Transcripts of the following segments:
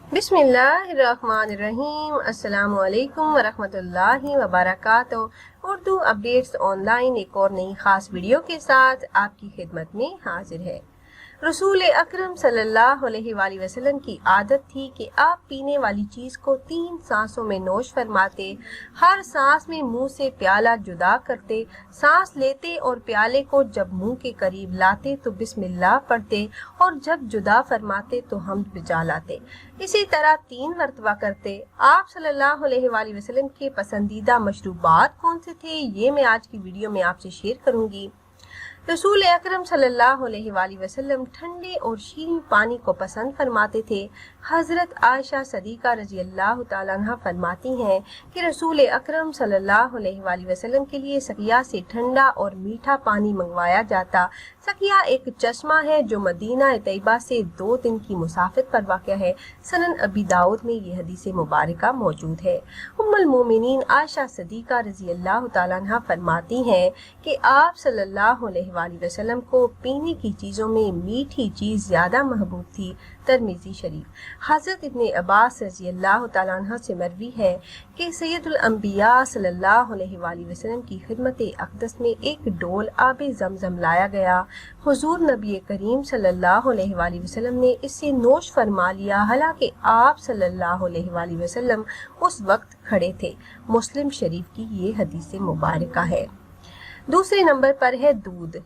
बिस्मिल्लाहिर्रहमानिर्रहीम। अस्सलामु अलैकुम वरहमतुल्लाहि वबरकातुहू। उर्दू अपडेट्स ऑनलाइन एक और नई खास वीडियो के साथ आपकी खिदमत में हाजिर है। रसूल अकरम सल्लल्लाहु अलैहि वसल्लम की आदत थी कि आप पीने वाली चीज़ को 3 सांसों में नोश फरमाते। हर सांस में मुंह से प्याला जुदा करते। सांस लेते और प्याले को जब मुंह के करीब लाते तो बिस्मिल्लाह पढ़ते और जब जुदा फरमाते तो हम्द बिजा लाते। इसी तरह 3 मरतबा करते। आप सल्लल्लाहु अलैहि वसल्लम के पसंदीदा मशरूबात कौन से थे, ये मैं आज की वीडियो में आपसे शेयर करूंगी। रसूल अकरम सल्लल्लाहु अलैहि वसल्लम ठंडे और शीरीं पानी को पसंद फरमाते थे। हज़रत आयशा सदीक़ा रज़ी अल्लाह तआला अन्हा फरमाती हैं कि रसूल अकरम सल्लल्लाहु अलैहि वसल्लम के लिए सकिया से ठंडा और मीठा पानी मंगवाया जाता। सकिया एक चश्मा है जो मदीना तैयबा से 2 दिन की मुसाफिर पर वाक़ है। सनन अबी दाऊद में ये हदीस मुबारका मौजूद है। उम्मुल मोमिनीन आयशा सदीक़ा रज़ी अल्लाह तआला अन्हा फरमाती हैं कि आप सल्लल्लाहु अलैहि वसल्लम को पीने की चीज़ों में मीठी चीज़ ज़्यादा महबूब थी। तिरमिज़ी शरीफ। हज़रत इब्ने अब्बास रज़ी अल्लाह तआला अन्हा से मरवी है कि सैयदुल अंबिया सल्लल्लाहु अलैहि वसल्लम की खिदमत अक़दस में एक डोल आब ज़मज़म लाया गया। हुज़ूर नबी करीम सल्लल्लाहु अलैहि वसल्लम ने इससे नोश फरमा लिया, हालांकि आप सल्लल्लाहु अलैहि वसल्लम उस वक्त खड़े थे। मुस्लिम शरीफ की ये हदीस मुबारका है। दूसरे नंबर पर है दूध।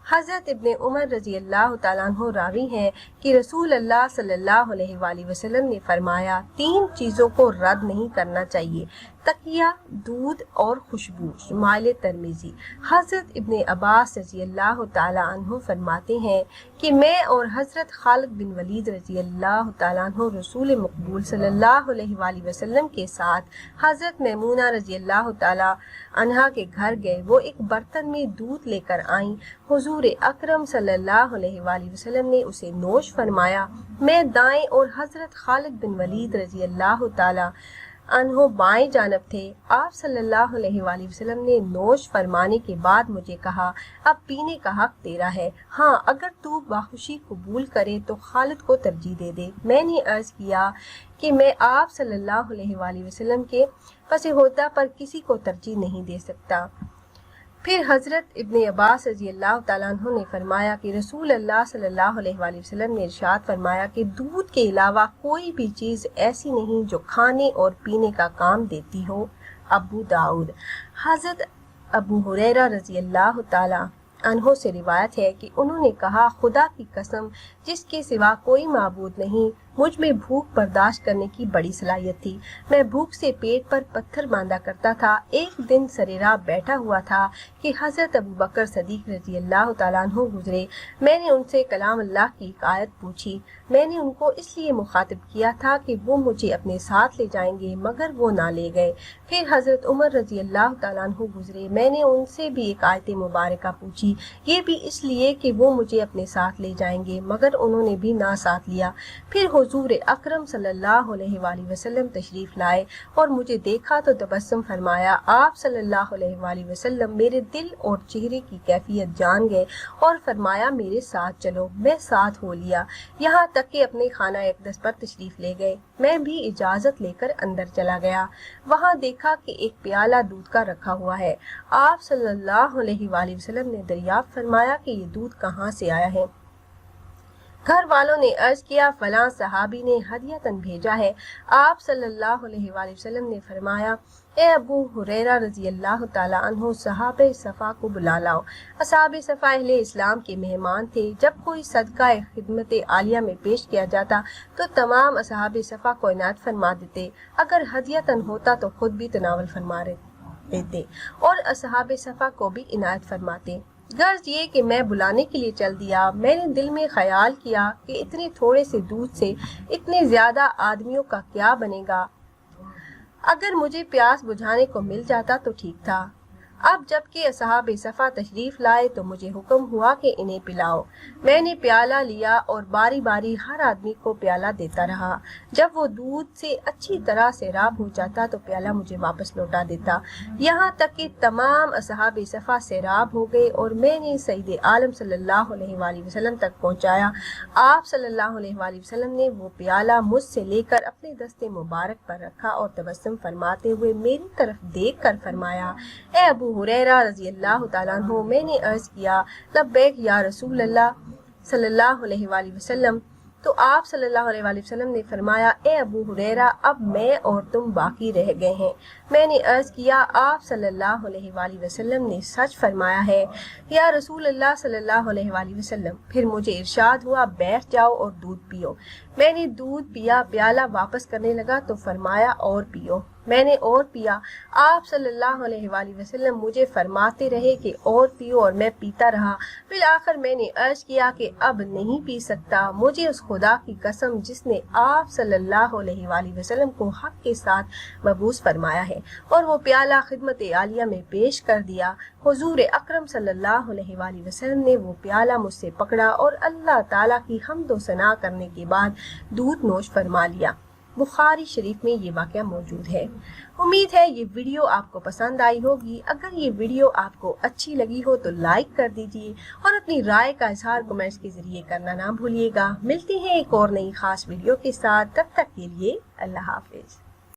हज़रत इब्ने उमर रज़ी अल्लाह तआला अन्हु रावी हैं कि रसूल अल्लाह सल्लल्लाहु अलैहि वसल्लम ने फरमाया, 3 चीज़ों को रद्द नहीं करना चाहिए, तकिया, दूध और खुशबू। शुमाइल तिरमिज़ी। हज़रत इब्ने अब्बास रज़ी अल्लाह तआला अन्हु फरमाते हैं कि मैं और हज़रत खालिद बिन वलीद रज़ी अल्लाह तआला अन्हु रसूल मकबूल सल्लल्लाहु अलैहि वसल्लम के साथ हज़रत मैमूना रज़ी अल्लाह तआला अन्हा के घर गए। वो एक बर्तन में दूध लेकर आईं। हुज़ूर अकरम सल्लल्लाहु अलैहि वसल्लम ने उसे नोश फरमाया। मैं दाएं और हज़रत खालिद बिन वलीद रज़ी अल्लाह तआला अन्हो बाएं जानब थे। आप सल्लल्लाहु अलैहि वसल्लम ने नोश फरमाने के बाद मुझे कहा, अब पीने का हक तेरा है। हाँ, अगर तू बाखुशी कबूल करे तो खालिद को तरजीह दे दे। मैंने अर्ज किया कि मैं आप सल्लल्लाहु अलैहि वसल्लम के पसे होता पर किसी को तरजीह नहीं दे सकता। फिर हज़रत इब्ने अब्बास रज़ी अल्लाह तआला अन्हु ने फरमाया कि रसूल अल्लाह सल्लल्लाहु अलैहि वसल्लम ने इरशाद फरमाया कि दूध के अलावा कोई भी चीज़ ऐसी नहीं जो खाने और पीने का काम देती हो। अबू दाऊद। हज़रत अबू हुरैरा रज़ी अल्लाह तआला अन्हु से रिवायत है कि उन्होंने कहा, खुदा की कसम जिसके सिवा कोई माबूद नहीं, मुझ में भूख बर्दाश्त करने की बड़ी सलाहियत थी। मैं भूख से पेट पर पत्थर बांधा करता था। एक दिन सरेरा बैठा हुआ था कि हज़रत अबू बकर सदीक रज़ी अल्लाह तआला अन्हु गुजरे। मैंने उनसे कलाम अल्लाह की एक आयत पूछी। मैंने उनको इसलिए मुखातिब किया था कि वो मुझे अपने साथ ले जाएंगे, मगर वो ना ले गए। फिर हज़रत उमर रज़ी अल्लाह तआला अन्हु गुजरे। मैंने उनसे भी एक आयत मुबारका पूछी, ये भी इसलिए कि वो मुझे अपने साथ ले जाएंगे, मगर उन्होंने भी ना साथ लिया। फिर हुजूर अकरम सल्लल्लाहु अलैहि वसल्लम तशरीफ लाए और मुझे देखा तो तबस्सुम फरमाया। आप सल्लल्लाहु अलैहि वसल्लम मेरे दिल और चेहरे की कैफियत जान गए और फरमाया, मेरे साथ चलो। मैं साथ हो लिया, यहाँ तक कि अपने खाना अक़दस पर तशरीफ ले गए। मैं भी इजाज़त लेकर अंदर चला गया। वहाँ देखा कि एक प्याला दूध का रखा हुआ है। आप सल्लल्लाहु अलैहि वसल्लम ने दरियाफ्त फरमाया कि ये दूध कहाँ से आया है। घर वालों ने अर्ज किया, फलां सहाबी ने हदियतन भेजा है। आप सल्लल्लाहु अलैहि वसल्लम ने फरमाया, ए अबू हुरैरा रज़ी अल्लाह तआला अन्हु, सहाबे सफ़ा को बुला लाओ। असहाबे सफ़ा अहले इस्लाम के मेहमान थे। जब कोई सदका खिदमत आलिया में पेश किया जाता तो तमाम असहाबे सफ़ा को इनायत फरमा देते। अगर हदियतन होता तो खुद भी तनावल फरमा देते और असहाबे सफ़ा को भी इनायत फरमाते। गर्ज ये कि मैं बुलाने के लिए चल दिया। मैंने दिल में ख्याल किया कि इतने थोड़े से दूध से इतने ज्यादा आदमियों का क्या बनेगा। अगर मुझे प्यास बुझाने को मिल जाता तो ठीक था। اب جب کہ اصحاب صفا تشریف لائے تو مجھے حکم ہوا کہ انہیں پلاؤ۔ میں نے پیالہ لیا اور باری باری ہر آدمی کو پیالہ دیتا رہا۔ جب وہ دودھ سے اچھی طرح سیراب ہو جاتا تو پیالہ مجھے واپس لوٹا دیتا، یہاں تک کہ تمام اصحاب صفا سیراب ہو گئے اور میں نے سید عالم صلی اللہ علیہ وآلہ وسلم تک پہنچایا۔ آپ صلی اللہ علیہ وآلہ وسلم نے وہ پیالہ مجھ سے لے کر اپنے دست مبارک پر رکھا اور تبسم فرماتے ہوئے میری طرف دیکھ کر فرمایا، اے ابو ہریرہ رضی اللہ تعالیٰ عنہ۔ میں نے عرض کیا، لبیک یا رسول اللہ صلی اللہ علیہ وآلہ وسلم۔ تو آپ صلی اللہ علیہ وآلہ وسلم نے فرمایا، اے ابو ہریرہ، اب میں اور تم باقی رہ گئے ہیں۔ میں نے عرض کیا، آپ صلی اللہ علیہ وآلہ وسلم نے سچ فرمایا ہے یا رسول اللہ صلی اللہ علیہ وآلہ وسلم۔ پھر مجھے ارشاد ہوا، بیٹھ جاؤ اور دودھ پیو۔ میں نے دودھ پیا، پیالہ واپس کرنے لگا تو فرمایا، اور پیو۔ میں نے اور پیا۔ آپ صلی اللہ علیہ وآلہ وسلم مجھے فرماتے رہے کہ اور پیو، اور میں پیتا رہا۔ بالآخر میں نے عرض کیا کہ اب نہیں پی سکتا۔ مجھے اس خدا کی قسم جس نے آپ صلی اللہ علیہ وآلہ وسلم کو حق کے ساتھ مبعوث فرمایا ہے، اور وہ پیالہ خدمت عالیہ میں پیش کر دیا۔ حضور اکرم صلی اللہ علیہ وآلہ وسلم نے وہ پیالہ مجھ سے پکڑا اور اللہ تعالیٰ کی حمد و ثنا کرنے کے بعد دودھ نوش فرما لیا۔ بخاری شریف میں یہ واقعہ موجود ہے۔ امید ہے یہ ویڈیو آپ کو پسند آئی ہوگی۔ اگر یہ ویڈیو آپ کو اچھی لگی ہو تو لائک کر دیجیے اور اپنی رائے کا اظہار کمنٹس کے ذریعے کرنا نہ بھولیے گا۔ ملتے ہیں ایک اور نئی خاص ویڈیو کے ساتھ، تب تک کے لیے اللہ حافظ۔